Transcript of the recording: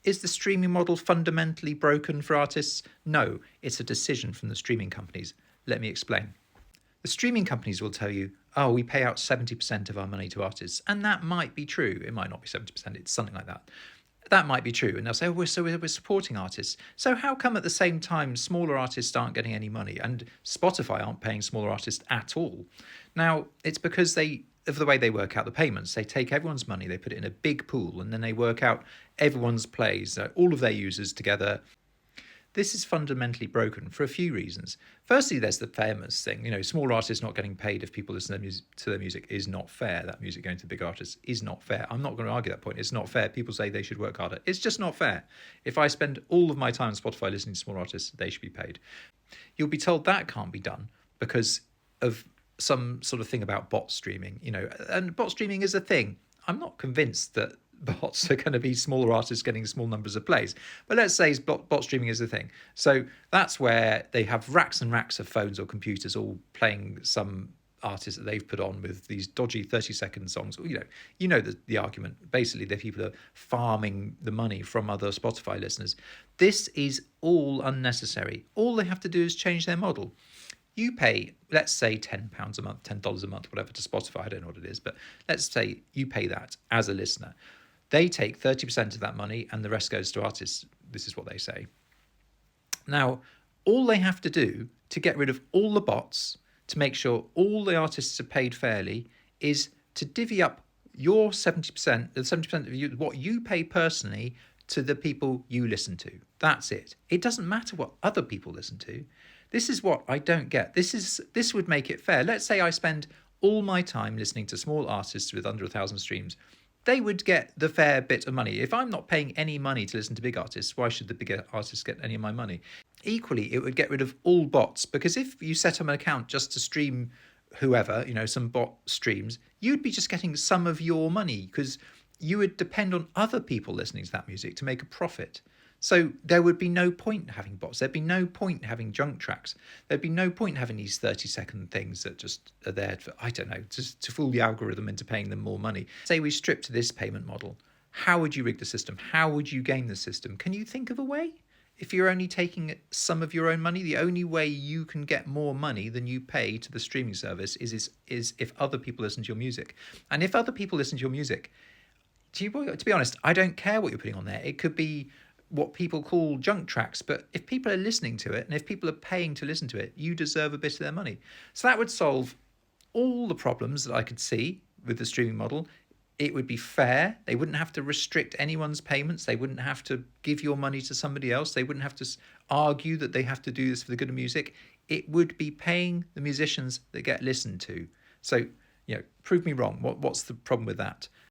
Is the streaming model fundamentally broken for artists? No, it's a decision from the streaming companies. Let me explain. The streaming companies will tell you, oh, we pay out 70% of our money to artists. And that might be true. It might not be 70%, it's something like that. That might be true. And they'll say, oh, we're supporting artists. So how come at the same time smaller artists aren't getting any money and Spotify aren't paying smaller artists at all? Now, it's because of the way they work out the payments. They take everyone's money, they put it in a big pool, and then they work out everyone's plays, all of their users together. This is fundamentally broken for a few reasons. Firstly, there's the fairness thing. Small artists not getting paid if people listen to their music is not fair. That music going to the big artists is not fair. I'm not going to argue that point. It's not fair. People say they should work harder. It's just not fair. If I spend all of my time on Spotify listening to small artists, they should be paid. You'll be told that can't be done because of some sort of thing about bot streaming, and bot streaming is a thing. I'm not convinced that bots are going to be smaller artists getting small numbers of plays. But let's say bot streaming is a thing. So that's where they have racks and racks of phones or computers all playing some artist that they've put on with these dodgy 30-second songs. The argument. Basically, the people are farming the money from other Spotify listeners. This is all unnecessary. All they have to do is change their model. You pay, let's say, £10 a month, $10 a month, whatever, to Spotify. I don't know what it is, but let's say you pay that as a listener. They take 30% of that money and the rest goes to artists. This is what they say. Now, all they have to do to get rid of all the bots, to make sure all the artists are paid fairly, is to divvy up your 70%, the 70% of what you pay personally to the people you listen to. That's it. It doesn't matter what other people listen to. This is what I don't get. This would make it fair. Let's say I spend all my time listening to small artists with under 1,000 streams. They would get the fair bit of money. If I'm not paying any money to listen to big artists, why should the bigger artists get any of my money? Equally, it would get rid of all bots, because if you set up an account just to stream whoever, some bot streams, you'd be just getting some of your money because you would depend on other people listening to that music to make a profit. So there would be no point having bots. There'd be no point having junk tracks. There'd be no point having these 30-second things that just are there for, I don't know, just to fool the algorithm into paying them more money. Say we strip to this payment model. How would you rig the system? How would you game the system? Can you think of a way? If you're only taking some of your own money, the only way you can get more money than you pay to the streaming service is if other people listen to your music. And if other people listen to your music, to be honest, I don't care what you're putting on there. It could be what people call junk tracks, but if people are listening to it and if people are paying to listen to it, you deserve a bit of their money. So that would solve all the problems that I could see with the streaming model. It would be fair. They wouldn't have to restrict anyone's payments. They wouldn't have to give your money to somebody else. They wouldn't have to argue that they have to do this for the good of music. It would be paying the musicians that get listened to. So, prove me wrong. What's the problem with that?